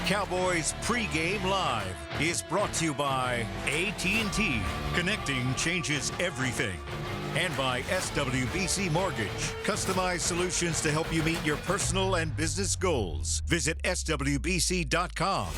Cowboys Pregame Live is brought to you by AT&T. Connecting changes everything. And by SWBC Mortgage. Customized solutions to help you meet your personal and business goals. Visit SWBC.com.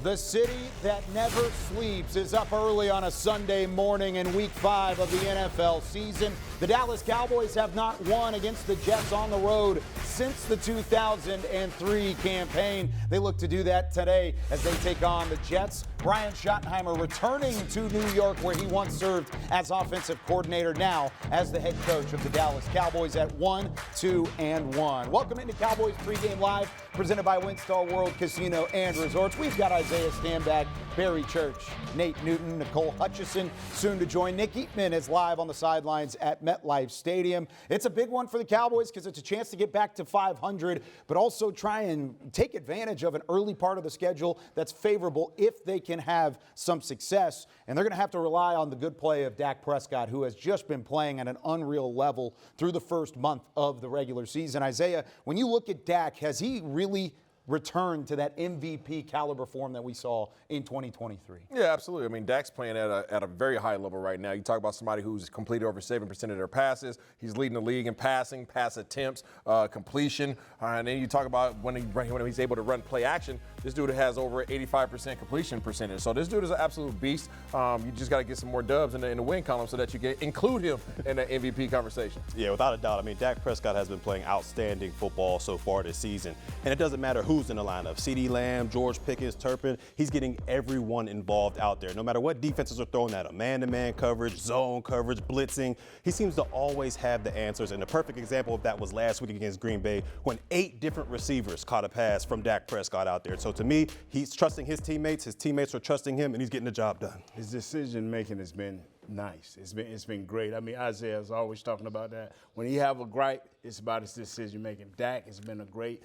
The city that never sleeps is up early on a Sunday morning in Week 5 of the NFL season. The Dallas Cowboys have not won against the Jets on the road since the 2003 campaign. They look to do that today as they take on the Jets. Brian Schottenheimer returning to New York, where he once served as offensive coordinator, now as the head coach of the Dallas Cowboys at 1-2-1. Welcome into Cowboys Pregame Live, presented by WinStar World Casino and Resorts. We've got Isaiah Stanback, Barry Church, Nate Newton, Nicole Hutchison, soon to join. Nick Eatman is live on the sidelines at MetLife Stadium. It's a big one for the Cowboys because it's a chance to get back to 500, but also try and take advantage of an early part of the schedule that's favorable if they can have some success. And they're going to have to rely on the good play of Dak Prescott, who has just been playing at an unreal level through the first month of the regular season. Isaiah, when you look at Dak, has he really returned to that MVP caliber form that we saw in 2023? Yeah, absolutely. I mean, Dak's playing at a very high level right now. You talk about somebody who's completed over 7% of their passes. He's leading the league in passing, pass attempts, completion. And then you talk about when he's able to run play action, this dude has over 85% completion percentage. So this dude is an absolute beast. You just got to get some more dubs in the win column so that you can include him in the MVP conversation. Yeah, without a doubt. I mean, Dak Prescott has been playing outstanding football so far this season. And it doesn't matter who's in the lineup. CeeDee Lamb, George Pickens, Turpin, he's getting everyone involved out there. No matter what defenses are throwing at him, man-to-man coverage, zone coverage, blitzing, he seems to always have the answers. And the perfect example of that was last week against Green Bay when 8 different receivers caught a pass from Dak Prescott out there. So to me, he's trusting his teammates are trusting him, and he's getting the job done. His decision-making has been nice. It's been great. I mean, Isaiah is always talking about that. When he have a gripe, it's about his decision-making. Dak has been a great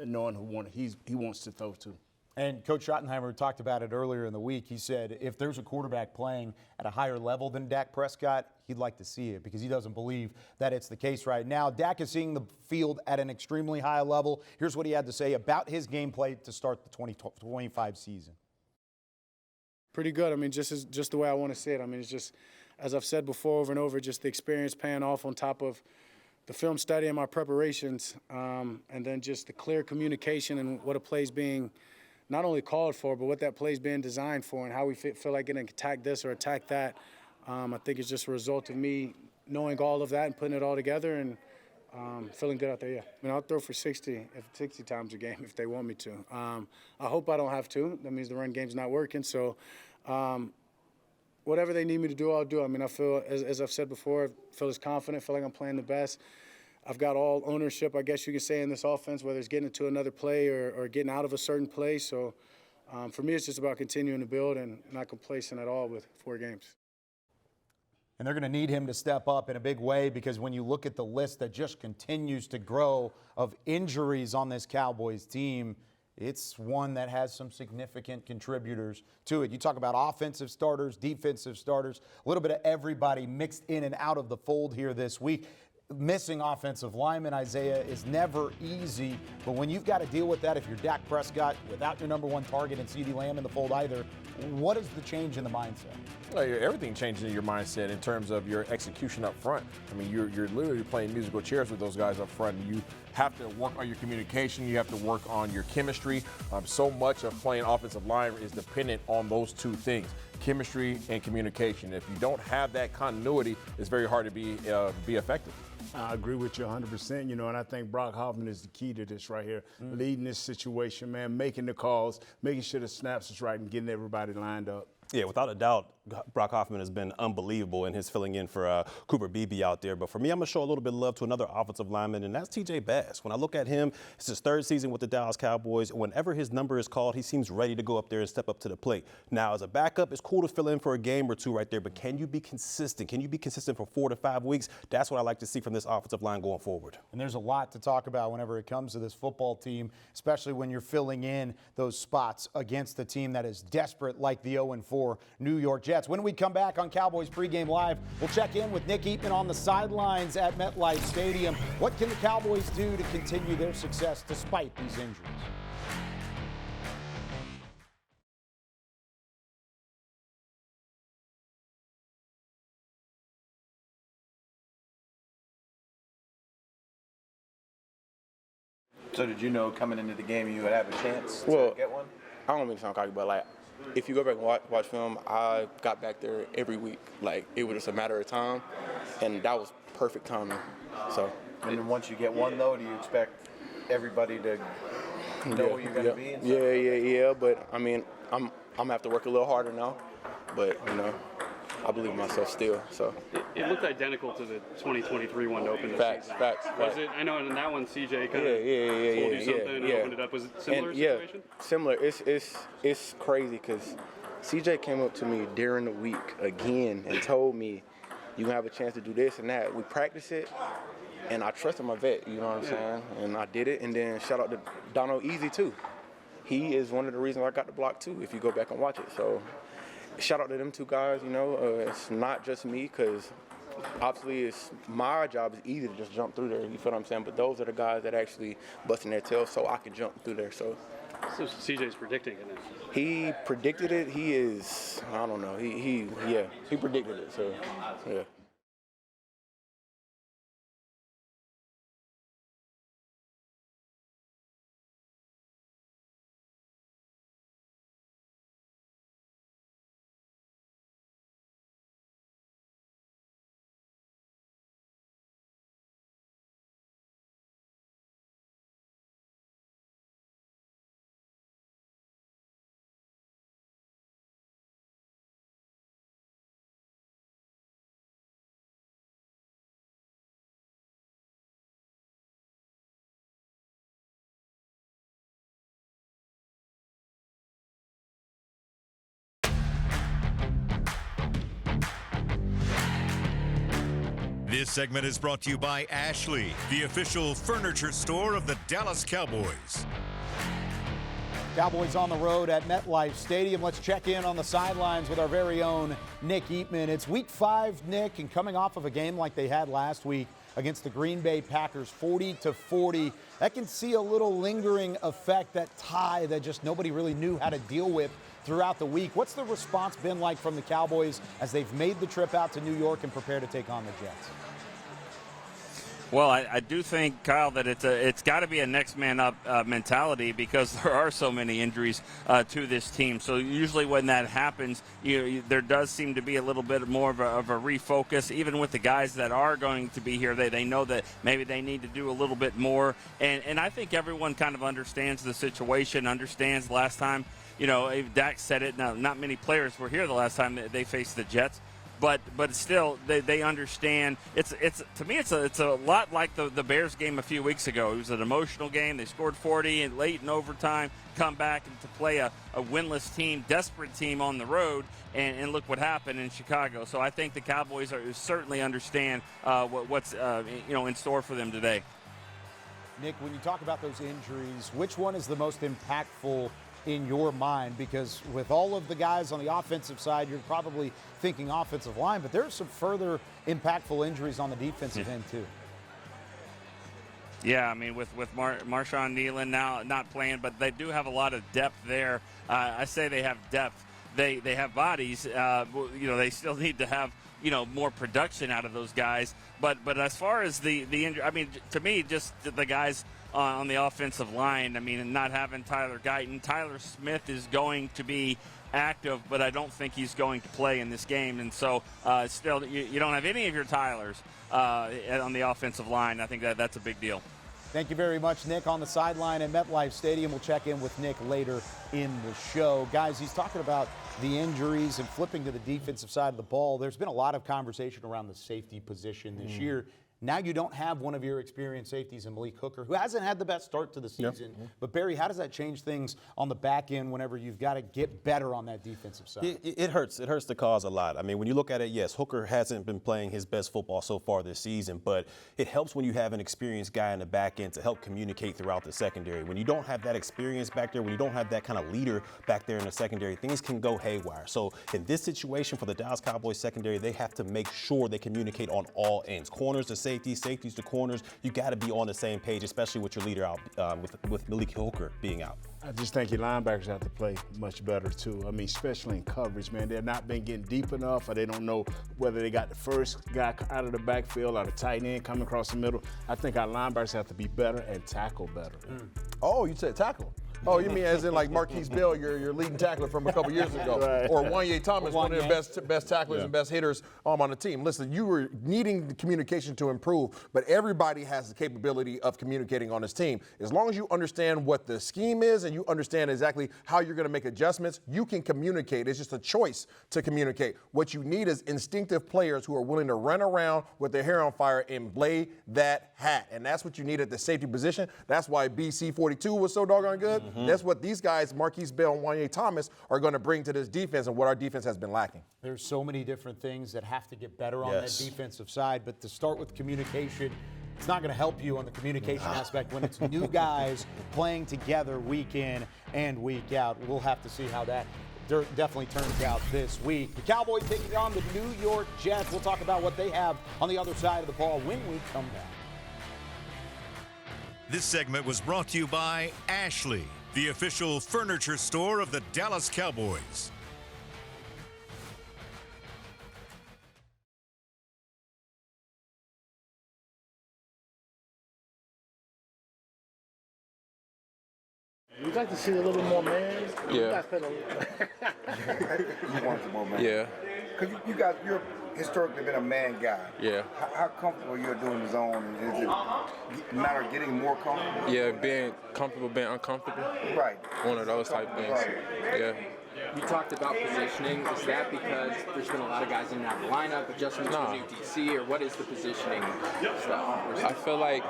knowing who he wants to throw to. And Coach Schottenheimer talked about it earlier in the week. He said if there's a quarterback playing at a higher level than Dak Prescott, he'd like to see it because he doesn't believe that it's the case right now. Dak is seeing the field at an extremely high level. Here's what he had to say about his gameplay to start the 2025 season. Pretty good. I mean, just the way I want to say it. I mean, it's just, as I've said before over and over, just the experience paying off on top of the film study and my preparations, and then just the clear communication and what a play's being not only called for, but what that play's being designed for and how we feel like getting attack this or attack that. I think it's just a result of me knowing all of that and putting it all together and feeling good out there, yeah. I mean, I'll throw for 60 times a game if they want me to. I hope I don't have to. That means the run game's not working. So whatever they need me to do, I'll do. I mean, I feel, as I've said before, I feel as confident, feel like I'm playing the best. I've got all ownership, I guess you could say, in this offense, whether it's getting into another play or getting out of a certain play. So for me, it's just about continuing to build and not complacent at all with 4 games. And they're going to need him to step up in a big way because when you look at the list that just continues to grow of injuries on this Cowboys team, it's one that has some significant contributors to it. You talk about offensive starters, defensive starters, a little bit of everybody mixed in and out of the fold here this week. Missing offensive lineman, Isaiah, is never easy, but when you've got to deal with that, if you're Dak Prescott without your number 1 target and CeeDee Lamb in the fold either, what is the change in the mindset? Well, everything changes in your mindset in terms of your execution up front. I mean, you're literally playing musical chairs with those guys up front. You have to work on your communication. You have to work on your chemistry. So much of playing offensive line is dependent on those 2 things, chemistry and communication. If you don't have that continuity, it's very hard to be effective. I agree with you 100%, and I think Brock Hoffman is the key to this right here, leading this situation, man, making the calls, making sure the snaps is right and getting everybody lined up. Yeah, without a doubt, Brock Hoffman has been unbelievable in his filling in for Cooper Beebe out there. But for me, I'm going to show a little bit of love to another offensive lineman, and that's T.J. Bass. When I look at him, it's his 3rd season with the Dallas Cowboys. Whenever his number is called, he seems ready to go up there and step up to the plate. Now, as a backup, it's cool to fill in for a game or 2 right there, but can you be consistent? Can you be consistent for 4 to 5 weeks? That's what I like to see from this offensive line going forward. And there's a lot to talk about whenever it comes to this football team, especially when you're filling in those spots against a team that is desperate like the 0-4 for New York Jets. When we come back on Cowboys Pregame Live, we'll check in with Nick Eatman on the sidelines at MetLife Stadium. What can the Cowboys do to continue their success despite these injuries? So did you know coming into the game you would have a chance Well, to get one? I don't mean to sound cocky, but like, if you go back and watch film, I got back there every week. Like, it was just a matter of time, and that was perfect timing. So. And then once you get one, though, do you expect everybody to know where you're going to be? And stuff? Yeah. But I mean, I'm gonna have to work a little harder now. But I believe in myself still. So. It looked identical to the 2023 one to open the season. Facts. Was it? I know in that one, CJ kind of told you something and opened it up. Was it similar situation? Yeah, similar. It's crazy because CJ came up to me during the week again and told me, "You gonna have a chance to do this and that." We practiced it, and I trusted my vet. You know what I'm saying? And I did it. And then shout out to Dono Easy too. He is one of the reasons I got the block too. If you go back and watch it, so. Shout out to them two guys, it's not just me because obviously it's my job is easy to just jump through there, you feel what I'm saying? But those are the guys that actually busting their tails so I can jump through there. So CJ's predicting it now. He predicted it. He is, I don't know, he predicted it, so yeah. This segment is brought to you by Ashley, the official furniture store of the Dallas Cowboys. Cowboys on the road at MetLife Stadium. Let's check in on the sidelines with our very own Nick Eatman. It's week 5, Nick, and coming off of a game like they had last week against the Green Bay Packers, 40-40. That can see a little lingering effect, that tie that just nobody really knew how to deal with throughout the week. What's the response been like from the Cowboys as they've made the trip out to New York and prepare to take on the Jets? Well, I do think, Kyle, that it's got to be a next man up mentality because there are so many injuries to this team. So usually when that happens, there does seem to be a little bit more of a refocus. Even with the guys that are going to be here, they know that maybe they need to do a little bit more. And I think everyone kind of understands the situation, understands last time. Dak said it. Now, not many players were here the last time they faced the Jets. But still, they understand. To me, it's a lot like the Bears game a few weeks ago. It was an emotional game. They scored 40 and late in overtime, come back and to play a winless team, desperate team on the road, and look what happened in Chicago. So I think the Cowboys certainly understand what's in store for them today. Nick, when you talk about those injuries, which one is the most impactful in your mind? Because with all of the guys on the offensive side, you're probably thinking offensive line, but there are some further impactful injuries on the defensive end too. Yeah, I mean, with Marshawn Nealon now not playing, but they do have a lot of depth there. I say they have depth. They have bodies. They still need to have more production out of those guys. But as far as the injury, I mean, to me, just the guys on the offensive line, I mean, not having Tyler Guyton. Tyler Smith is going to be active, but I don't think he's going to play in this game. And so still, you don't have any of your Tylers on the offensive line. I think that's a big deal. Thank you very much, Nick. On the sideline at MetLife Stadium, we'll check in with Nick later in the show. Guys, he's talking about the injuries and flipping to the defensive side of the ball. There's been a lot of conversation around the safety position this year. Now you don't have one of your experienced safeties in Malik Hooker, who hasn't had the best start to the season. But, Barry, how does that change things on the back end whenever you've got to get better on that defensive side? It hurts. It hurts the cause a lot. I mean, when you look at it, yes, Hooker hasn't been playing his best football so far this season, but it helps when you have an experienced guy in the back end to help communicate throughout the secondary. When you don't have that experience back there, when you don't have that kind of leader back there in the secondary, things can go haywire. So in this situation for the Dallas Cowboys secondary, they have to make sure they communicate on all ends. Corners to safeties, safeties to corners. You got to be on the same page, especially with your leader out, with Malik Hooker being out. I just think your linebackers have to play much better, too. I mean, especially in coverage, man. They're not been getting deep enough, or they don't know whether they got the first guy out of the backfield or the tight end coming across the middle. I think our linebackers have to be better and tackle better. Oh, you said tackle. Oh, you mean as in like Marquise Bell, your leading tackler from a couple years ago, Right. or Wanye Thomas, one of the best tacklers and best hitters on the team. Listen, you were needing the communication to improve, but everybody has the capability of communicating on this team. As long as you understand what the scheme is and you understand exactly how you're going to make adjustments, you can communicate. It's just a choice to communicate. What you need is instinctive players who are willing to run around with their hair on fire and play that hat, and that's what you need at the safety position. That's why BC42 was so doggone good. That's what these guys, Marquise Bell and Wanye Thomas, are going to bring to this defense and what our defense has been lacking. There's so many different things that have to get better on that defensive side, but to start with communication, it's not going to help you on the communication aspect when it's new guys playing together week in and week out. We'll have to see how that definitely turns out this week. The Cowboys taking on the New York Jets. We'll talk about what they have on the other side of the ball when we come back. This segment was brought to you by Ashley, the official furniture store of the Dallas Cowboys. We'd like to see a little more man. Yeah. You guys played You want some more, man. Yeah. Because you're historically been a man guy. Yeah. How comfortable you're doing the zone? And is it a matter of getting more comfortable? Yeah, being comfortable, being uncomfortable. Right. One of those type things. Yeah. You talked about positioning. Is that because there's been a lot of guys in and out of the lineup, adjustment to a new DC, or what is the positioning stuff? I feel like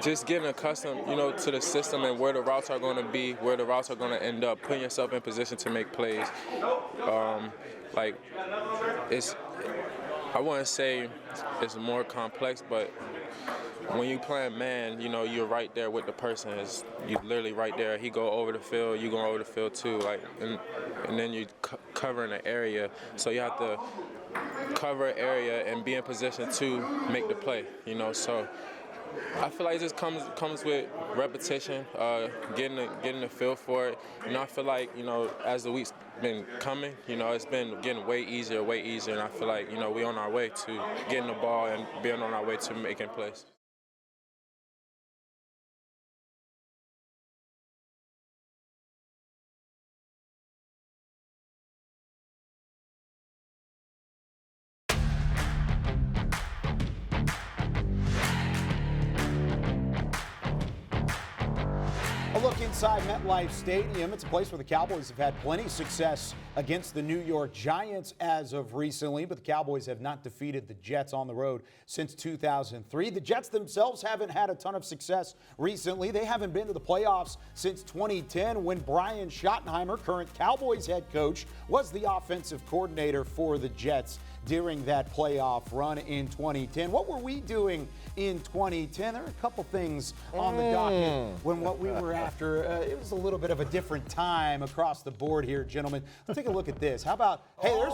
just getting accustomed, to the system and where the routes are going to be, where the routes are going to end up, putting yourself in position to make plays. I wouldn't say it's more complex, but when you playing man, you're right there with the person. You're literally right there. He go over the field, you go over the field too. And then you covering an area, so you have to cover an area and be in position to make the play. So I feel like it just comes with repetition, getting the feel for it. I feel like as the weeks been coming, it's been getting way easier, and I feel like we on our way to getting the ball and being on our way to making plays. A look inside MetLife Stadium. It's a place where the Cowboys have had plenty of success against the New York Giants as of recently, but the Cowboys have not defeated the Jets on the road since 2003. The Jets themselves haven't had a ton of success recently. They haven't been to the playoffs since 2010 when Brian Schottenheimer, current Cowboys head coach, was the offensive coordinator for the Jets during that playoff run in 2010. What were we doing in 2010? There are a couple things on the docket when what we were after, it was a little bit of a different time across the board here, gentlemen. Let's take a look at this. How about, hey, there's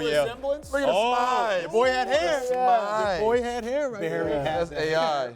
resemblance? Look at the smile. Your boy had hair. Your boy had hair right there. That's AI.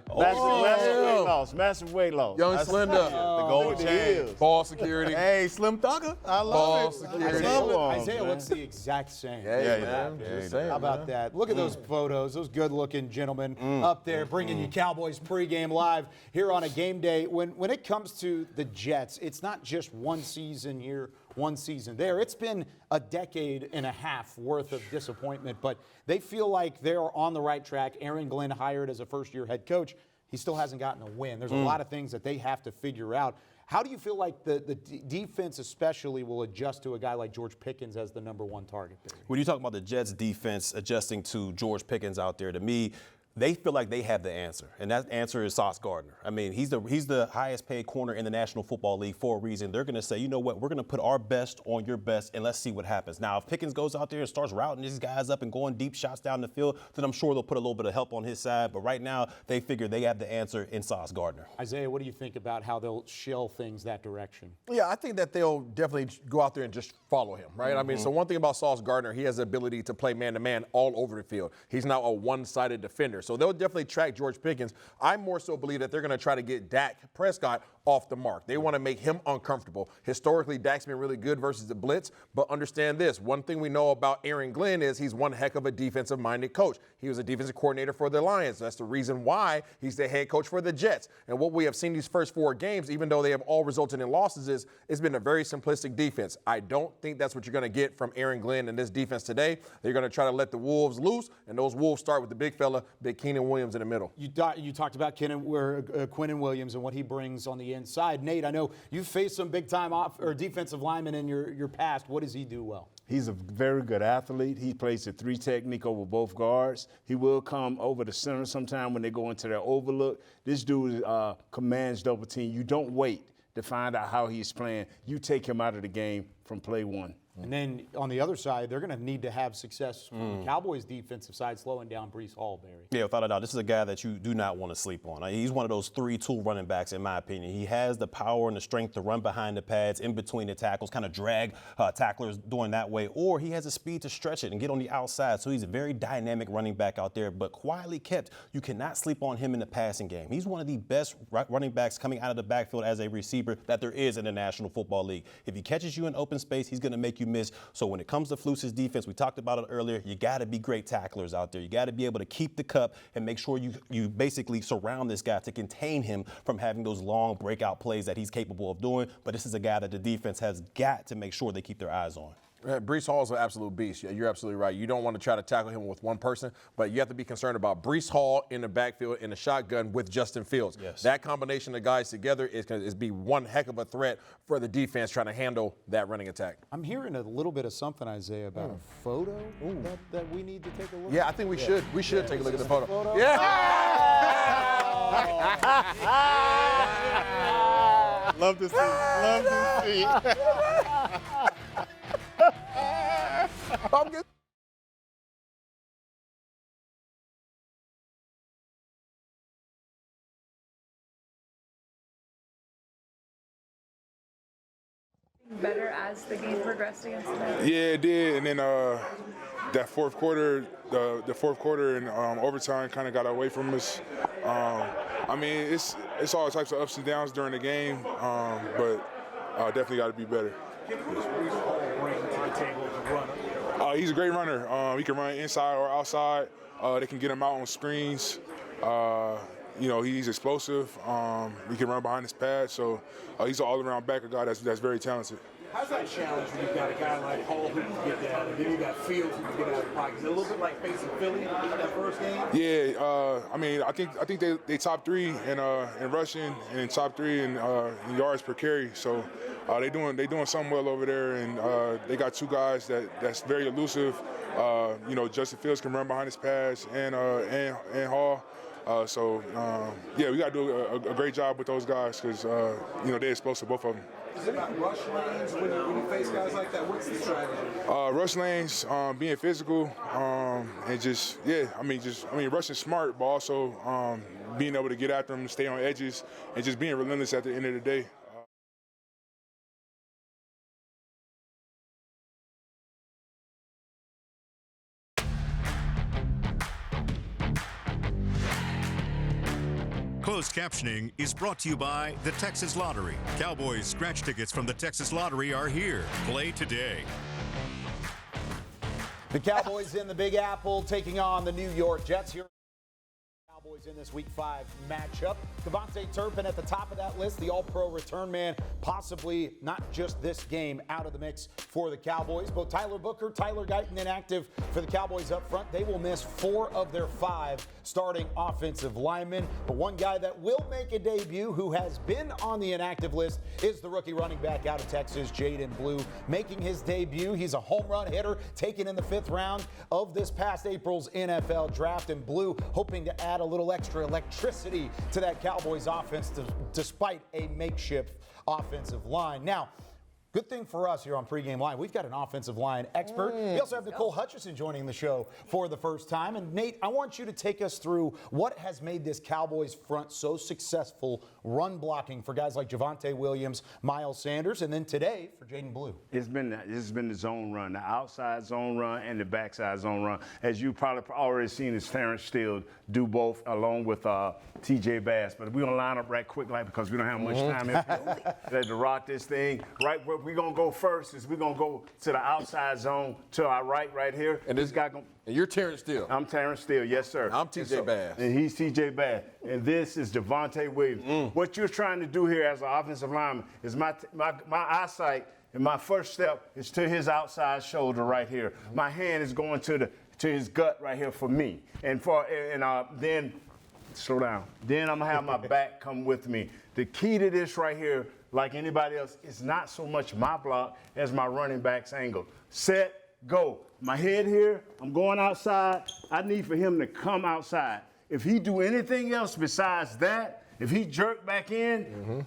Massive weight loss. Young Slender. The gold chain. Ball security. Hey, Slim Thugger. I love Ball it. security. Isaiah looks the exact same. Man. Just saying, How about that? Look at those photos, those good-looking gentlemen up there bringing you Cowboys pregame live here on a game day. When it comes to the Jets, it's not just one season here, one season there. It's been a decade and a half worth of disappointment, but they feel like they're on the right track. Aaron Glenn hired as a first-year head coach. He still hasn't gotten a win. There's a lot of things that they have to figure out. How do you feel like the defense especially will adjust to a guy like George Pickens as the number one target there? When you talk about the Jets defense adjusting to George Pickens out there, to me, they feel like they have the answer, and that answer is Sauce Gardner. I mean, he's the highest paid corner in the National Football League for a reason. They're going to say, you know what, we're going to put our best on your best, and let's see what happens. Now, if Pickens goes out there and starts routing these guys up and going deep shots down the field, then I'm sure they'll put a little bit of help on his side. But right now, they figure they have the answer in Sauce Gardner. Isaiah, what do you think about how they'll shell things that direction? Yeah, I think that they'll definitely go out there and just follow him, right? I mean, so one thing about Sauce Gardner, he has the ability to play man-to-man all over the field. He's not a one-sided defender. So they'll definitely track George Pickens. I more so believe that they're going to try to get Dak Prescott off the mark. They want to make him uncomfortable. Historically, Dak's been really good versus the blitz, but understand this. One thing we know about Aaron Glenn is he's one heck of a defensive-minded coach. He was a defensive coordinator for the Lions. That's the reason why he's the head coach for the Jets. And what we have seen these first 4 games, even though they have all resulted in losses, is it's been a very simplistic defense. I don't think that's what you're going to get from Aaron Glenn and this defense today. They're going to try to let the Wolves loose, and those Wolves start with the big fella, Big Keenan Williams in the middle. You talked about Quinnen Williams and what he brings on the inside. Nate, I know you've faced some big-time defensive linemen in your past. What does he do well? He's a very good athlete. He plays the 3 technique over both guards. He will come over the center sometime when they go into their overlook. This dude commands double team. You don't wait to find out how he's playing. You take him out of the game from play 1. And then on the other side, they're going to need to have success from the Cowboys' defensive side, slowing down Breece Hall, Barry. Yeah, without a doubt. This is a guy that you do not want to sleep on. He's one of those 3-tool running backs, in my opinion. He has the power and the strength to run behind the pads, in between the tackles, kind of drag tacklers doing that way, or he has the speed to stretch it and get on the outside. So he's a very dynamic running back out there, but quietly kept. You cannot sleep on him in the passing game. He's one of the best running backs coming out of the backfield as a receiver that there is in the National Football League. If he catches you in open space, he's going to make you miss. So when it comes to Fluce's defense, we talked about it earlier, you got to be great tacklers out there. You got to be able to keep the cup and make sure you basically surround this guy to contain him from having those long breakout plays that he's capable of doing. But this is a guy that the defense has got to make sure they keep their eyes on. Breece Hall is an absolute beast. Yeah, you're absolutely right. You don't want to try to tackle him with one person, but you have to be concerned about Breece Hall in the backfield in the shotgun with Justin Fields. Yes. That combination of guys together is going to be one heck of a threat for the defense trying to handle that running attack. I'm hearing a little bit of something, Isaiah, about a photo that we need to take a look at. Yeah, I think we should. We should take a look at the photo. Yeah. Love to see. Love to see. I'm good. Better as the game progressed against them? Yeah, it did. And then that fourth quarter, the fourth quarter and overtime kind of got away from us. I mean, it's all types of ups and downs during the game, but definitely got to be better. He's a great runner. He can run inside or outside. They can get him out on screens. You know, he's explosive. He can run behind his pads. So he's an all-around back, a guy that's very talented. How's that challenge when you've got a guy like Hall who can get that, and then you got Fields who can get out of the pocket? Is it a little bit like facing Philly in that first game? Yeah, I mean, I think they top 3 in rushing and top 3 in yards per carry. So they doing something well over there, and they got 2 guys that's very elusive. You know, Justin Fields can run behind his pads, and Hall. Yeah, we got to do a great job with those guys because, you know, they're explosive, both of them. Is it about rush lanes when you face guys like that? What's the strategy? Rush lanes, being physical, and just rushing smart, but also being able to get after them, stay on edges, and just being relentless at the end of the day. Closed captioning is brought to you by the Texas Lottery. Cowboys scratch tickets from the Texas Lottery are here. Play today. The Cowboys in the Big Apple taking on the New York Jets here. Cowboys in this Week 5 matchup. Devontae Turpin at the top of that list, the All-Pro return man, possibly not just this game out of the mix for the Cowboys. Both Tyler Booker, Tyler Guyton inactive for the Cowboys up front. They will miss 4 of their 5 starting offensive linemen. But one guy that will make a debut who has been on the inactive list is the rookie running back out of Texas, Jaden Blue, making his debut. He's a home run hitter taken in the 5th round of this past April's NFL draft. And Blue hoping to add a little extra electricity to that Cowboys offense despite a makeshift offensive line. Now, good thing for us here on Pregame Live, we've got an offensive line expert. We also have Nicole Hutchison joining the show for the first time. And Nate, I want you to take us through what has made this Cowboys front so successful run blocking for guys like Javonte Williams, Miles Sanders, and then today for Jaden Blue. It's been the zone run, the outside zone run and the backside zone run. As you probably already seen, is Terrence Steele do both along with T.J. Bass. But we're going to line up right quick, like, because we don't have much time to rock this thing. Right where we're going to go first is we're going to go to the outside zone to our right here. And this guy and you're Terrence Steele. I'm Terrence Steele, yes, sir. I'm T.J. Bass. And he's T.J. Bass. And this is Javonte Williams. What you're trying to do here as an offensive lineman is my eyesight and my first step is to his outside shoulder right here. My hand is going to his gut right here for me. And then slow down. Then I'm gonna have my back come with me. The key to this right here, like anybody else, is not so much my block as my running back's angle. Set, go. My head here, I'm going outside. I need for him to come outside. If he do anything else besides that, if he jerk back in,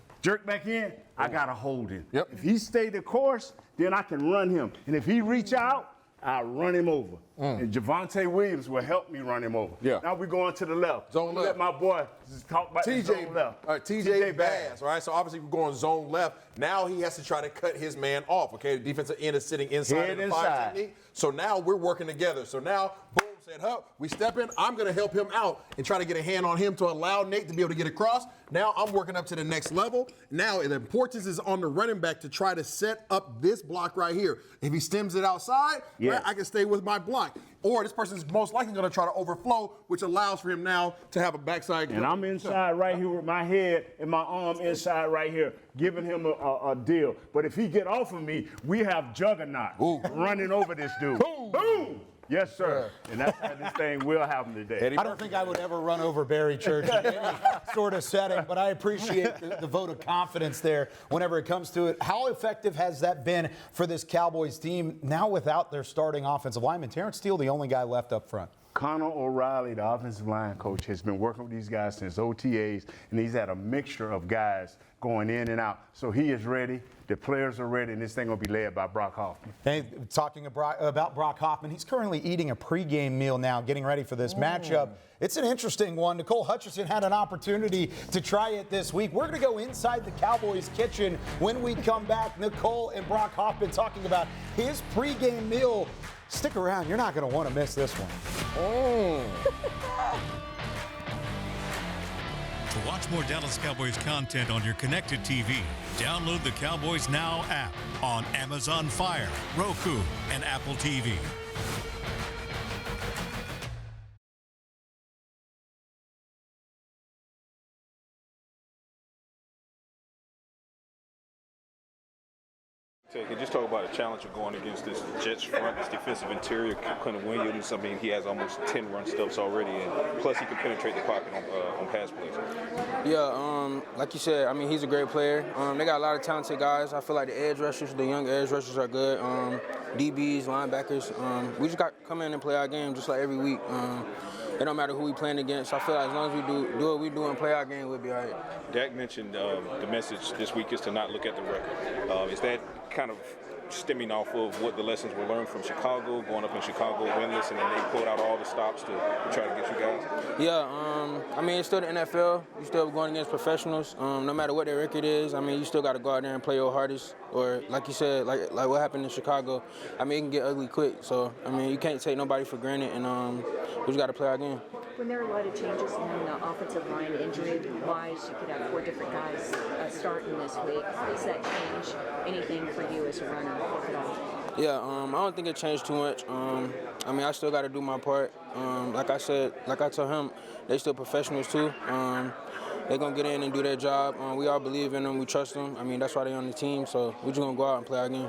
I gotta hold him. Yep. If he stay the course, then I can run him. And if he reach out, I run him over. And Javonte Williams will help me run him over. Yeah. Now we're going to the left. Zone left. Let my boy talk about the zone left. T.J. Bass, all right? So obviously we're going zone left. Now he has to try to cut his man off, okay? The defensive end is sitting inside of the 5 technique. So now we're working together. So now, boom, set up. We step in. I'm going to help him out and try to get a hand on him to allow Nate to be able to get across. Now I'm working up to the next level. Now the importance is on the running back to try to set up this block right here. If he stems it outside, right, I can stay with my block. Or this person's most likely going to try to overflow, which allows for him now to have a backside. And I'm inside right here with my head and my arm inside right here, giving him a deal. But if he get off of me, we have Juggernaut running over this dude. Boom! Boom! Yes, sir. And that's how this thing will happen today. I don't think I would ever run over Barry Church in any sort of setting, but I appreciate the vote of confidence there whenever it comes to it. How effective has that been for this Cowboys team now without their starting offensive lineman? Terrence Steele, the only guy left up front. Connor O'Reilly, the offensive line coach, has been working with these guys since OTAs, and he's had a mixture of guys going in and out. So he is ready. The players are ready, and this thing will be led by Brock Hoffman. Hey, talking about Brock Hoffman, he's currently eating a pregame meal now, getting ready for this matchup. It's an interesting one. Nicole Hutchison had an opportunity to try it this week. We're going to go inside the Cowboys kitchen when we come back. Nicole and Brock Hoffman talking about his pregame meal. Stick around. You're not going to want to miss this one. To watch more Dallas Cowboys content on your connected TV, download the Cowboys Now app on Amazon Fire, Roku, and Apple TV. Just talk about the challenge of going against this Jets front, this defensive interior. Quentin Williams, I mean, he has almost 10 run stops already, and plus he can penetrate the pocket on pass plays. Yeah, like you said, I mean, he's a great player. They got a lot of talented guys. I feel like the edge rushers, the young edge rushers are good. DBs, linebackers. We just got to come in and play our game just like every week. It don't matter who we playing against. I feel like as long as we do what we do and play our game, we'll be all right. Dak mentioned the message this week is to not look at the record. Is that kind of stemming off of what the lessons were learned from Chicago, going up in Chicago winless, and then they pulled out all the stops to try to get you guys? Yeah, I mean, it's still the NFL. You still going against professionals. No matter what their record is, I mean, you still got to go out there and play your hardest. Or, like you said, like what happened in Chicago, I mean, it can get ugly quick. So, I mean, you can't take nobody for granted, and we just got to play our game. When there are a lot of changes in the offensive line injury-wise, you could have 4 different guys starting this week. Does that change anything for you as a runner, if at all? Yeah, I don't think it changed too much. I mean, I still got to do my part. Like I told him, they still professionals too. They're going to get in and do their job. We all believe in them. We trust them. I mean, that's why they're on the team. So we're just going to go out and play our game.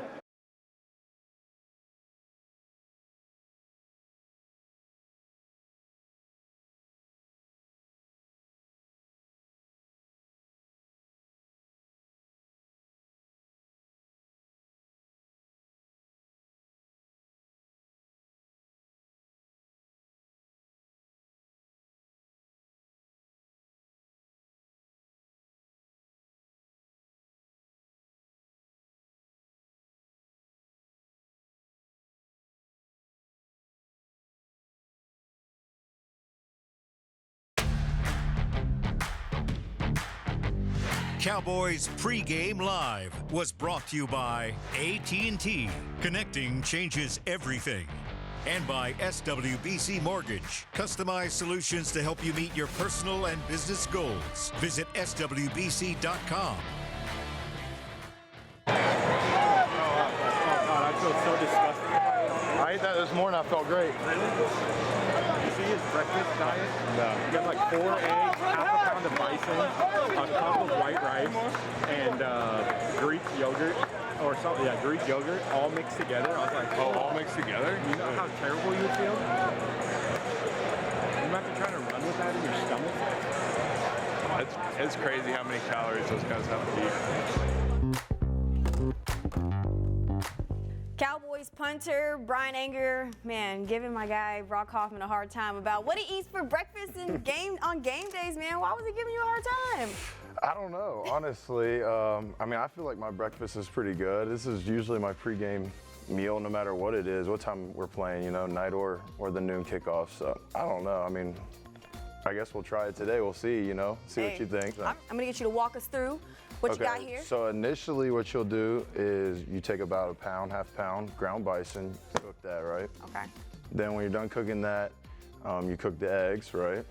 Cowboys Pregame Live was brought to you by AT&T. Connecting changes everything. And by SWBC Mortgage. Customized solutions to help you meet your personal and business goals. Visit SWBC.com. Oh, God, I feel so disgusting. I ate that this morning. I felt great. You see his breakfast diet? No. You get like 4 eggs, half a pound of bison, a cup of white rice, and Greek yogurt. Or something, yeah, Greek yogurt, all mixed together. I was like, oh, all mixed together? You know how terrible you would feel? You might be trying to run with that in your stomach. It's crazy how many calories those guys have to eat. Cowboys punter Brian Anger, man, giving my guy Brock Hoffman a hard time about what he eats for breakfast and on game days, man. Why was he giving you a hard time? I don't know, honestly. I mean, I feel like my breakfast is pretty good. This is usually my pregame meal, no matter what it is, what time we're playing, you know, night or the noon kickoff. So I don't know. I mean, I guess we'll try it today. We'll see, you know, what you think. I'm going to get you to walk us through what you got here. So initially what you'll do is you take about a pound, half pound, ground bison, cook that, right? Okay. Then when you're done cooking that, you cook the eggs, right?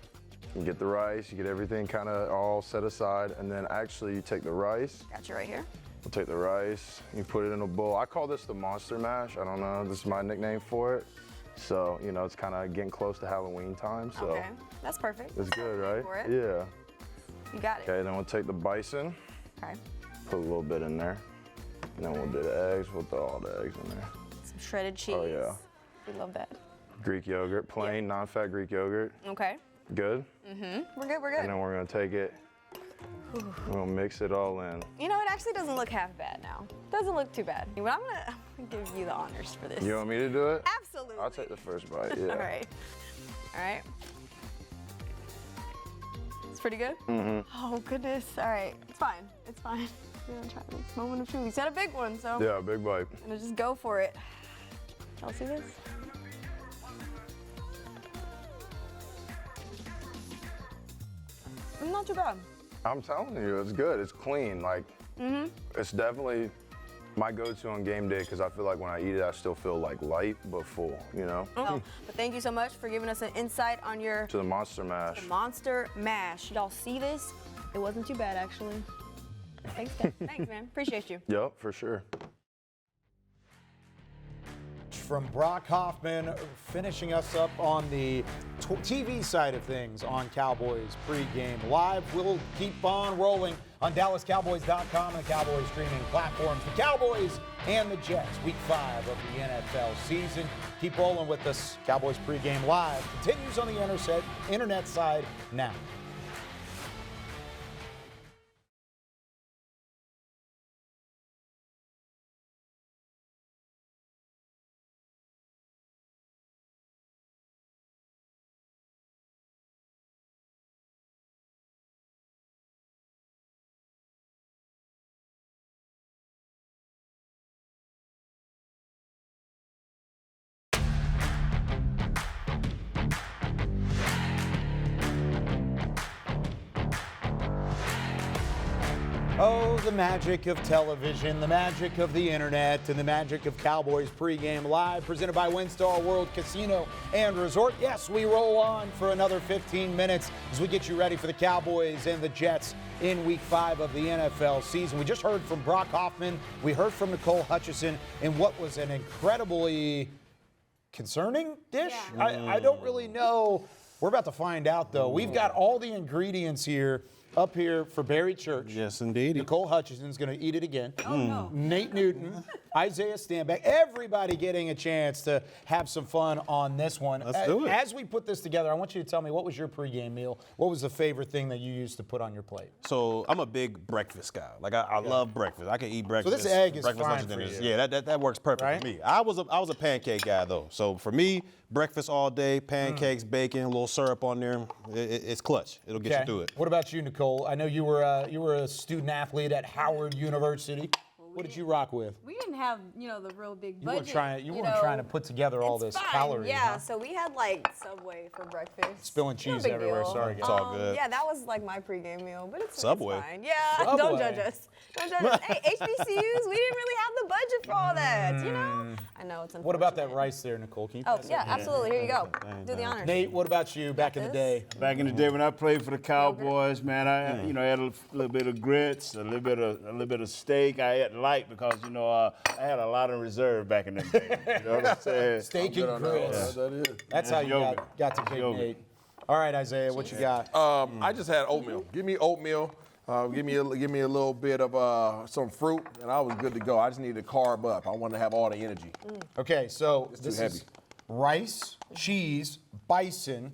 You get the rice, you get everything kind of all set aside, and then actually you take the rice. Got you right here. We'll take the rice, you put it in a bowl. I call this the monster mash. I don't know, this is my nickname for it. So, you know, it's kind of getting close to Halloween time, so. Okay, that's perfect. It's good, right? For it. Yeah. You got it. Okay, then we'll take the bison. Okay. Put a little bit in there. And then we'll do the eggs, we'll throw all the eggs in there. Some shredded cheese. Oh yeah. We love that. Greek yogurt, plain, non-fat Greek yogurt. Okay. Good? Mm-hmm. We're good, we're good. And then we're gonna take it, we're gonna mix it all in. You know, it actually doesn't look half bad now. Doesn't look too bad. But I'm gonna give you the honors for this. You want me to do it? Absolutely. I'll take the first bite, yeah. All right. All right. It's pretty good? Mm-hmm. Oh, goodness. All right. It's fine. It's fine. We're gonna try this moment of truth. He's got a big one, so. Yeah, big bite. I'm gonna just go for it. Y'all see this? Not too bad. I'm telling you, it's good. It's clean. Like, it's definitely my go-to on game day because I feel like when I eat it, I still feel like light but full, you know? Oh, but thank you so much for giving us an insight on your To the monster mash. The monster mash. Y'all see this? It wasn't too bad, actually. Thanks, guys. Thanks, man. Appreciate you. Yep, for sure. From Brock Hoffman, finishing us up on the TV side of things on Cowboys Pregame Live. We'll keep on rolling on DallasCowboys.com and the Cowboys streaming platforms. The Cowboys and the Jets, Week 5 of the NFL season. Keep rolling with us. Cowboys Pregame Live continues on the internet side now. Oh, the magic of television, the magic of the internet, and the magic of Cowboys Pregame Live, presented by WinStar World Casino and Resort. Yes, we roll on for another 15 minutes as we get you ready for the Cowboys and the Jets in Week 5 of the NFL season. We just heard from Brock Hoffman. We heard from Nicole Hutchison in what was an incredibly concerning dish. Yeah. I don't really know. We're about to find out, though. We've got all the ingredients here. Up here for Barry Church. Yes, indeed. Nicole Hutchison's going to eat it again. Oh, no. Nate Newton, Isaiah Stanback, everybody getting a chance to have some fun on this one. Let's do it. As we put this together, I want you to tell me, what was your pregame meal? What was the favorite thing that you used to put on your plate? So I'm a big breakfast guy. Like I love breakfast. I can eat breakfast. So this egg is breakfast, fine lunch, and for dinners. you. Yeah, that works perfect Right? for me. I was a pancake guy though. So for me, breakfast all day, pancakes, bacon, a little syrup on there. It's clutch. It'll get you through it. What about you, Nicole? I know you were a student athlete at Howard University. What did you rock with? We didn't have, the real big You budget. weren't trying to put together all this calories. Yeah, huh? so we had like Subway for breakfast. Spilling cheese big everywhere. deal. Sorry, guys. It's all good. Yeah, that was like my pregame meal, but it's Subway. It's fine. Yeah, don't Subway. judge us. Don't judge us. Hey, HBCUs, we didn't really have the budget for all that, I know it's unfortunate. What about that rice there, Nicole? Can you Oh, pass yeah, that? absolutely. Here you go. Do the honors. Nate, what about you back in the day? Back in the day when I played for the Cowboys, man, I had a little bit of grits, a little bit of steak. I ate light because I had a lot of reserve back in the day. You know what I'm saying? Steak and grits. That's how you got to pick Nate. All right, Isaiah, what you got? I just had oatmeal. Give me oatmeal. Give me a little bit of some fruit, and I was good to go. I just needed to carb up. I wanted to have all the energy. Okay, so It's this too heavy. is rice, cheese, bison,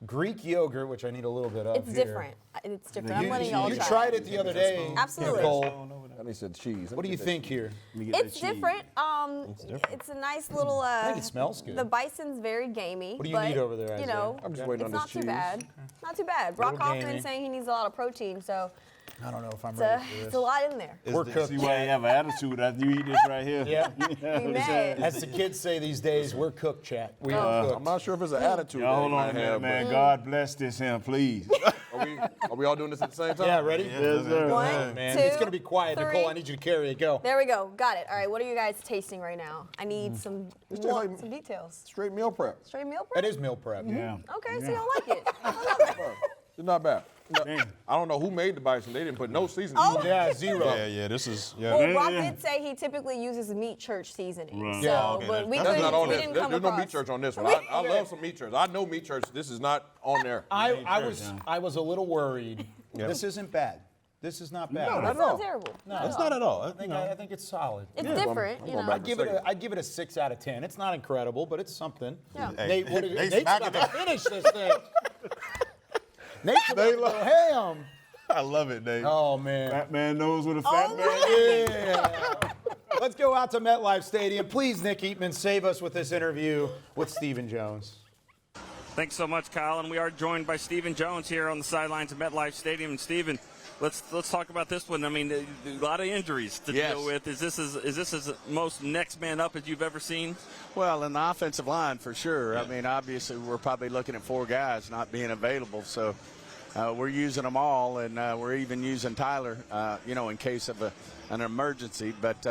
Greek yogurt, which I need a little bit of. It's different. It's different. I'm letting y'all You try. tried it the other day. Absolutely. Nicole. And he said cheese. What do you think here? It's different. It's a nice little. I think it smells good. The bison's very gamey. What do you but, need over there, Isaiah? I'm just waiting it's on not this too cheese. bad. Not too bad. Brock Little Hoffman gamey. saying he needs a lot of protein, so I don't know if I'm ready for it's this. a lot in there. We're cooked. See why you have an attitude after you eat this right here. Yeah. We may. As the kids say these days, we're cooked, chat. We are cooked. I'm not sure if it's an attitude. Y'all hold that on he a might minute, have, man. God bless this him, please. but Are we all doing this at the same time? Yeah, ready? Yes, sir. One, Man, two, it's going to be quiet. three. Nicole, I need you to carry it. Go. There we go. Got it. All right. What are you guys tasting right now? I need some details. Straight meal prep. Straight meal prep? That is meal prep. Yeah. Okay, so y'all like it. It's not bad. I don't know who made the bison. They didn't put no seasoning. Oh. Yeah, zero. Yeah, this is, Well, Brock did say he typically uses meat church seasoning. Right. So, Yeah, okay, but we That's couldn't, not on we this. didn't There's come no across. meat church on this one. I love some meat church. I know meat church. This is not on there. I was a little worried. Yeah. This isn't bad. This is not bad. No, That's not terrible. No, it's not at all. I think it's solid. It's different, I'm you going know. back. I'd give it a 6 out of 10. It's not incredible, but it's something. Yeah. Nate, what Hey, Nate's smack about it to finish this thing. Nate's about to go ham. I love it, Dave. Oh, man. Fat man knows what a fat Oh, man Yeah. Let's go out to MetLife Stadium. Please, Nick Eatman, save us with this interview with Stephen Jones. Thanks so much, Kyle. And we are joined by Stephen Jones here on the sidelines of MetLife Stadium. And Stephen, let's talk about this one. I mean, a lot of injuries to deal with. Is this as most next man up as you've ever seen? Well, in the offensive line, for sure. I mean, obviously, we're probably looking at 4 guys not being available. So we're using them all, and we're even using Tyler, in case of an emergency. But,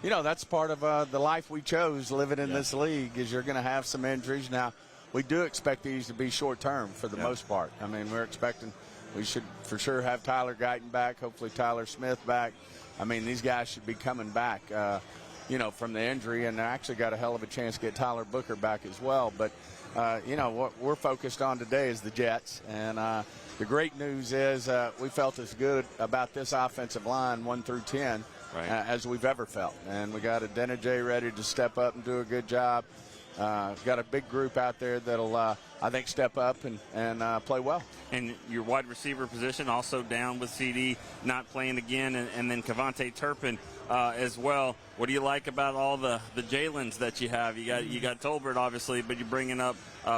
that's part of the life we chose living in this league is you're going to have some injuries. Now, we do expect these to be short-term for the most part. I mean, we're expecting we should for sure have Tyler Guyton back, hopefully Tyler Smith back. I mean, these guys should be coming back, from the injury, and actually got a hell of a chance to get Tyler Booker back as well. But, what we're focused on today is the Jets. And the great news is we felt as good about this offensive line 1 through 10 as we've ever felt. And we got Adeniji ready to step up and do a good job. Got a big group out there that'll, I think, step up and play well. And your wide receiver position also down with CD not playing again, and then Kevontae Turpin as well. What do you like about all the Jalen's that you have? You got Tolbert, obviously, but you're bringing up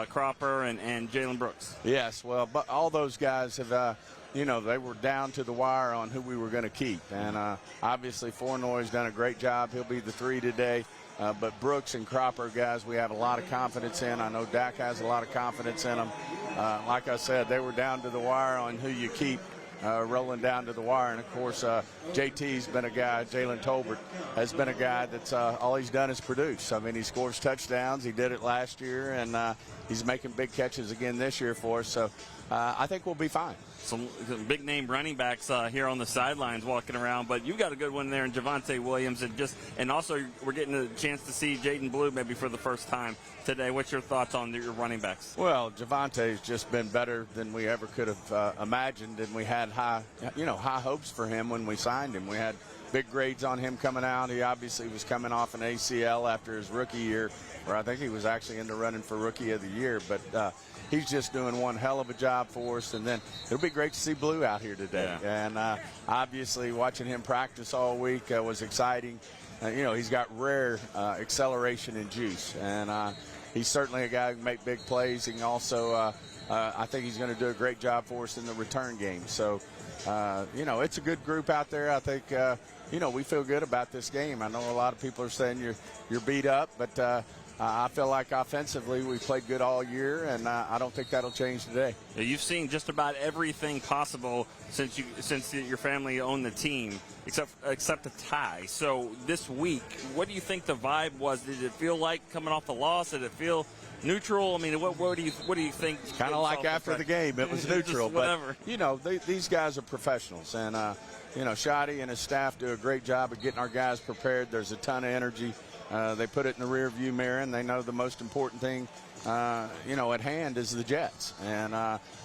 Cropper and Jalen Brooks. Yes, well, but all those guys have, they were down to the wire on who we were going to keep. And obviously Fournoy's done a great job. He'll be the 3 today. But Brooks and Cropper, guys, we have a lot of confidence in. I know Dak has a lot of confidence in them. Like I said, they were down to the wire on who you keep. rolling down to the wire. And, of course, JT's been a guy, Jalen Tolbert has been a guy that's all he's done is produce. I mean, he scores touchdowns. He did it last year, and he's making big catches again this year for us. So I think we'll be fine. Some big-name running backs here on the sidelines walking around, but you got a good one there in Javonte Williams, and also we're getting a chance to see Jaden Blue maybe for the first time today. What's your thoughts on your running backs? Well, Javonte's just been better than we ever could have imagined, and we had high hopes for him when we signed him. We had big grades on him coming out. He obviously was coming off an ACL after his rookie year, where I think he was actually in the running for Rookie of the Year, but he's just doing one hell of a job for us. And then it'll be great to see Blue out here today. Yeah. And obviously watching him practice all week was exciting. He's got rare acceleration and juice. And he's certainly a guy who can make big plays. He can also, I think he's going to do a great job for us in the return game. So, it's a good group out there. I think, we feel good about this game. I know a lot of people are saying you're beat up, but I feel like offensively we played good all year, and I don't think that'll change today. You've seen just about everything possible since your family owned the team, except a tie. So this week, what do you think the vibe was? Did it feel like coming off the loss? Did it feel neutral? I mean, what do you think? Kind of like after the game, it was neutral. Whatever. But these guys are professionals, and Shotty and his staff do a great job of getting our guys prepared. There's a ton of energy. They put it in the rearview mirror, and they know the most important thing, at hand is the Jets. And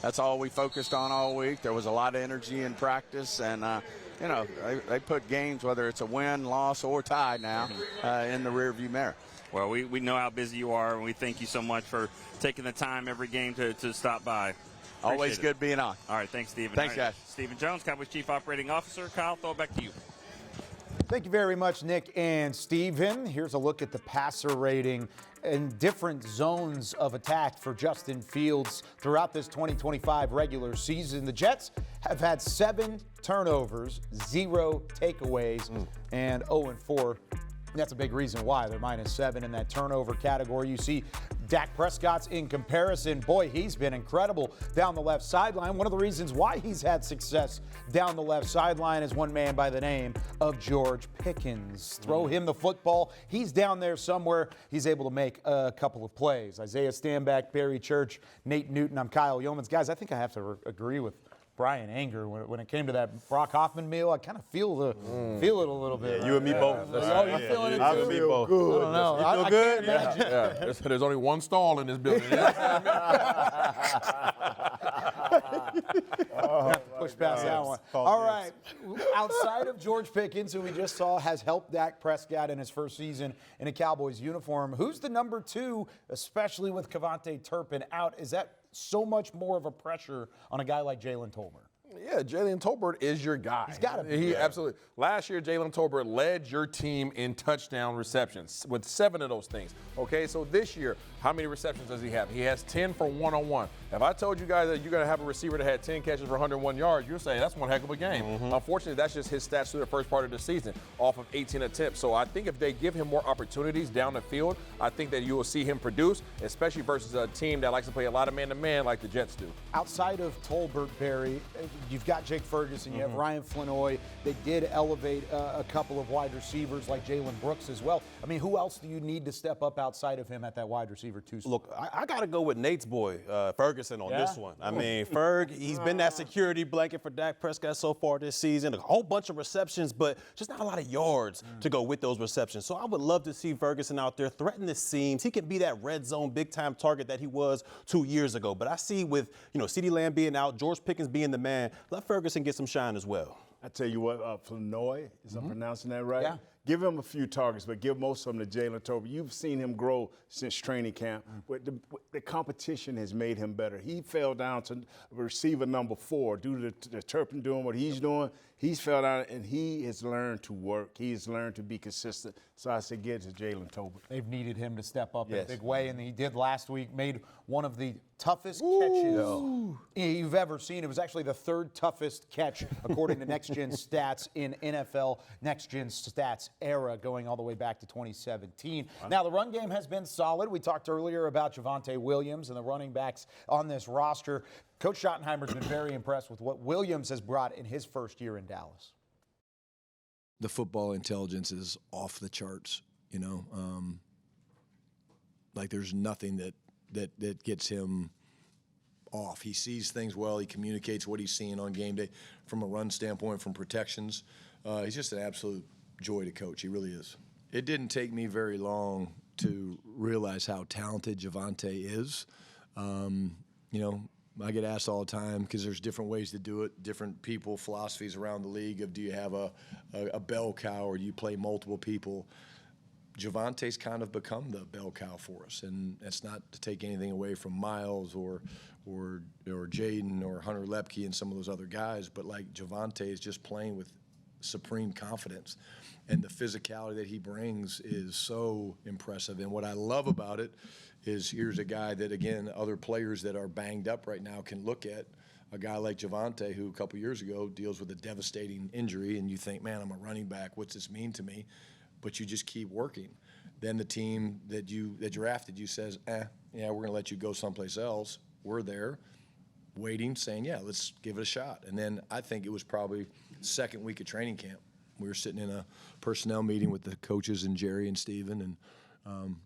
that's all we focused on all week. There was a lot of energy in practice, and, they put games, whether it's a win, loss, or tie now, in the rearview mirror. Well, we know how busy you are, and we thank you so much for taking the time every game to stop by. Always good being on. All right, thanks, Stephen. Thanks, guys. Stephen Jones, Cowboys Chief Operating Officer. Kyle, throw it back to you. Thank you very much, Nick and Steven. Here's a look at the passer rating in different zones of attack for Justin Fields throughout this 2025 regular season. The Jets have had 7 turnovers, 0 takeaways, and 0-4. That's a big reason why they're -7 in that turnover category. You see Dak Prescott's in comparison. Boy, he's been incredible down the left sideline. One of the reasons why he's had success down the left sideline is one man by the name of George Pickens. Throw him the football. He's down there somewhere. He's able to make a couple of plays. Isaiah Stanback, Barry Church, Nate Newton. I'm Kyle Yeomans. Guys, I think I have to agree with Brian Anger when it came to that Brock Hoffman meal. I kind of feel it a little bit. Yeah, you and me both. Oh, you feeling it I too? and me both. Good. I don't know. You feel I good? can't imagine. Yeah. There's only one stall in this building. Push past that one. All right. Outside of George Pickens, who we just saw has helped Dak Prescott in his first season in a Cowboys uniform, who's the number 2, especially with Kevontae Turpin out? Is that so much more of a pressure on a guy like Jalen Tolbert? Yeah, Jalen Tolbert is your guy. He's got to be. He absolutely. Last year, Jalen Tolbert led your team in touchdown receptions with 7 of those things. Okay, so this year, how many receptions does he have? He has 10 for one-on-one. If I told you guys that you're going to have a receiver that had 10 catches for 101 yards, you'll say that's one heck of a game. Unfortunately, that's just his stats through the first part of the season off of 18 attempts. So I think if they give him more opportunities down the field, I think that you will see him produce, especially versus a team that likes to play a lot of man-to-man like the Jets do. Outside of Tolbert, Barry, you've got Jake Ferguson, you have Ryan Flanoy. They did elevate a couple of wide receivers like Jalen Brooks as well. I mean, who else do you need to step up outside of him at that wide receiver 2 spot? Look, I got to go with Nate's boy, Ferguson, on this one. I mean, Ferg, he's been that security blanket for Dak Prescott so far this season. A whole bunch of receptions, but just not a lot of yards to go with those receptions. So I would love to see Ferguson out there threaten the seams. He can be that red zone big-time target that he was 2 years ago. But I see with, CeeDee Lamb being out, George Pickens being the man, let Ferguson get some shine as well. I tell you what, Flanoy, is I'm pronouncing that right? Yeah. Give him a few targets, but give most of them to Jalen Tolbert. You've seen him grow since training camp. The competition has made him better. He fell down to receiver number 4 due to the Turpin doing what he's doing. He's fell down, and he has learned to work. He has learned to be consistent. So I say get to Jalen Tolbert. They've needed him to step up in a big way, and he did last week, made one of the toughest catches you've ever seen. It was actually the 3rd toughest catch, according to Next Gen Stats, in NFL Next Gen Stats era, going all the way back to 2017. Now, the run game has been solid. We talked earlier about Javonte Williams and the running backs on this roster. Coach Schottenheimer's been very impressed with what Williams has brought in his first year in Dallas. The football intelligence is off the charts, like there's nothing that gets him off. He sees things well. He communicates what he's seeing on game day from a run standpoint, from protections. He's just an absolute joy to coach. He really is. It didn't take me very long to realize how talented Javonte is. I get asked all the time because there's different ways to do it, different people, philosophies around the league of do you have a bell cow or do you play multiple people? Javonte's kind of become the bell cow for us, and that's not to take anything away from Miles or Jaden or Hunter Lepke and some of those other guys, but like Javonte is just playing with supreme confidence, and the physicality that he brings is so impressive. And what I love about it is here's a guy that, again, other players that are banged up right now can look at a guy like Javonte, who a couple years ago deals with a devastating injury, and you think, man, I'm a running back. What's this mean to me? But you just keep working. Then the team that drafted you says, yeah, we're going to let you go someplace else. We're there waiting, saying, yeah, let's give it a shot. And then I think it was probably second week of training camp. We were sitting in a personnel meeting with the coaches and Jerry and Steven, and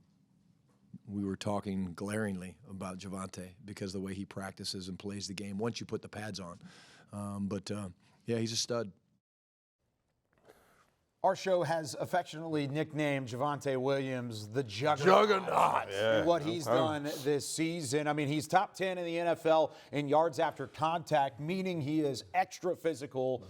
we were talking glaringly about Javonte because of the way he practices and plays the game once you put the pads on. Yeah, he's a stud. Our show has affectionately nicknamed Javonte Williams the Juggernaut. Yeah. What he's done this season. I mean, he's top 10 in the NFL in yards after contact, meaning he is extra physical.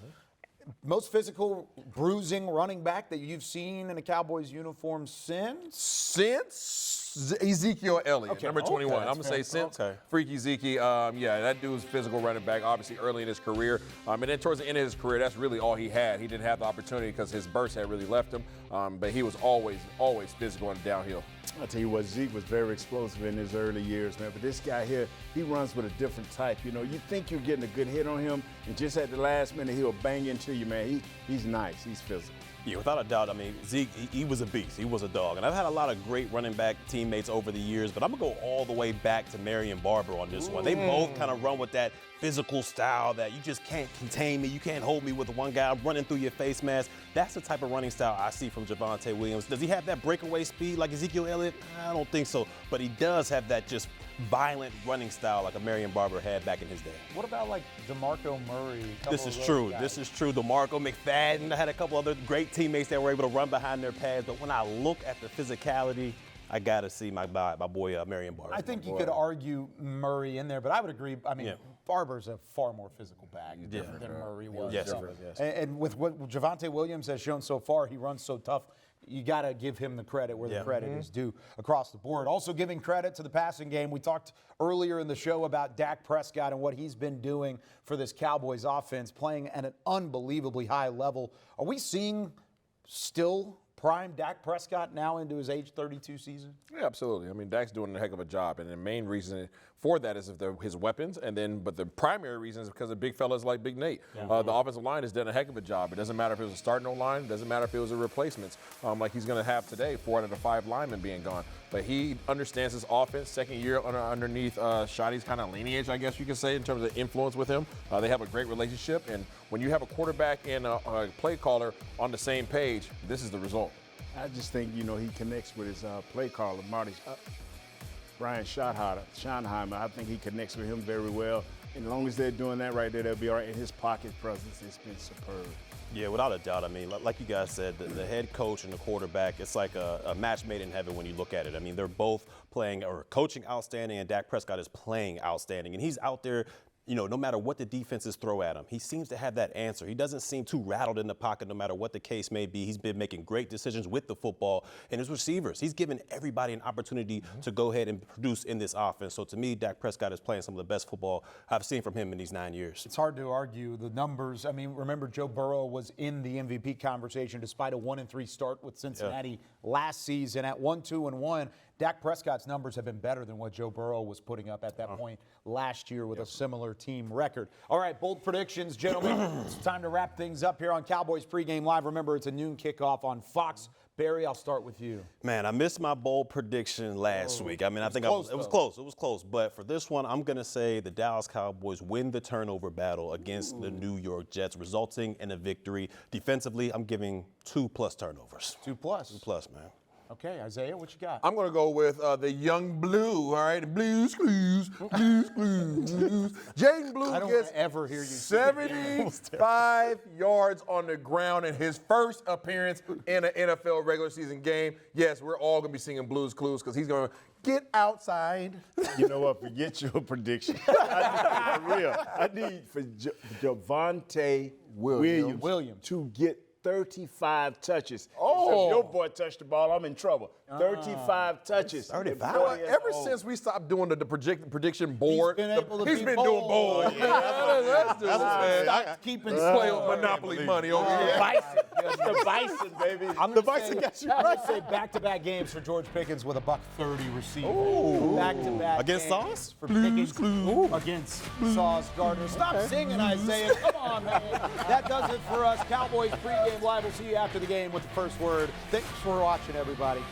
Most physical bruising running back that you've seen in a Cowboys uniform since Ezekiel Elliott, number 21. Okay, I'm going to say since Freaky Zeke. Yeah, that dude's physical running back, obviously early in his career. And then towards the end of his career, that's really all he had. He didn't have the opportunity because his burst had really left him. But he was always physical and downhill. I'll tell you what, Zeke was very explosive in his early years, man. But this guy here, he runs with a different type. You think you're getting a good hit on him, and just at the last minute, he'll bang into you, man. He's nice. He's physical. Yeah, without a doubt. I mean, Zeke, he was a beast. He was a dog. And I've had a lot of great running back teammates over the years, but I'm going to go all the way back to Marion Barber on this one. They both kind of run with that physical style that you just can't contain me. You can't hold me with one guy running through your face mask. That's the type of running style I see from Javonte Williams. Does he have that breakaway speed like Ezekiel Elliott? I don't think so. But he does have that just violent running style like a Marion Barber had back in his day. What about like DeMarco Murray? This is true. DeMarco McFadden. I had a couple other great teammates that were able to run behind their pads. But when I look at the physicality, I got to see my boy Marion Barber. I think you could argue Murray in there, but I would agree. I mean, Barber's a far more physical back than Murray was. Yes, And with what Javonte Williams has shown so far, he runs so tough. You got to give him the credit where the credit is due across the board. Also giving credit to the passing game. We talked earlier in the show about Dak Prescott and what he's been doing for this Cowboys offense, playing at an unbelievably high level. Are we seeing still prime Dak Prescott now into his age 32 season? Yeah, absolutely. I mean, Dak's doing a heck of a job, and the main reason for that is his weapons, but the primary reason is because of big fellas like Big Nate. The offensive line has done a heck of a job. It doesn't matter if it was a starting O-line, it doesn't matter if it was a replacements, like he's going to have today, 4 out of the 5 linemen being gone. But he understands his offense, second year underneath Shotty's kind of lineage, I guess you could say, in terms of influence with him. They have a great relationship, and when you have a quarterback and a play caller on the same page, this is the result. I just think, he connects with his play caller, Brian Schottenheimer. I think he connects with him very well. And as long as they're doing that right there, they'll be all right. And his pocket presence has been superb. Yeah, without a doubt. I mean, like you guys said, the head coach and the quarterback, it's like a match made in heaven when you look at it. I mean, they're both playing or coaching outstanding, and Dak Prescott is playing outstanding. And he's out there, no matter what the defenses throw at him, he seems to have that answer. He doesn't seem too rattled in the pocket no matter what the case may be. He's been making great decisions with the football and his receivers. He's given everybody an opportunity to go ahead and produce in this offense. So to me, Dak Prescott is playing some of the best football I've seen from him in these 9 years. It's hard to argue the numbers. I mean, remember Joe Burrow was in the MVP conversation despite a 1-3 start with Cincinnati last season. At 1-2-1, Dak Prescott's numbers have been better than what Joe Burrow was putting up at that point last year with a similar team record. All right, bold predictions, gentlemen. It's time to wrap things up here on Cowboys Pregame Live. Remember, it's a noon kickoff on Fox Barry, I'll start with you. Man, I missed my bold prediction last week. I mean, it was close. It was close. But for this one, I'm going to say the Dallas Cowboys win the turnover battle against the New York Jets, resulting in a victory. Defensively, I'm giving 2+ turnovers. 2+. 2+, man. Okay, Isaiah, what you got? I'm going to go with the young Blue, all right? Blues, Clues, Blues, Clues, Blues. Jaden Blue gets ever hear you 75 yards on the ground in his first appearance in an NFL regular season game. Yes, we're all going to be singing Blues Clues because he's going to get outside. You know what? Forget your prediction. I need for Javonte Williams to get 35 touches. So if your boy touched the ball, I'm in trouble. 35 touches. 35. Ever since we stopped doing the prediction board, he's been doing bold. Let's do it, man. Stop keeping play with Monopoly money over here. The Bison, baby. I'm the Bison got you. I'm going to say back-to-back games for George Pickens with a $130 receiving. Back-to-back Against games Sauce? for Pickens against Sauce Gardner. Stop singing, Isaiah. Come on, man. That does it for us. Cowboys Pregame Live. We'll see you after the game with the first word. Thanks for watching, everybody.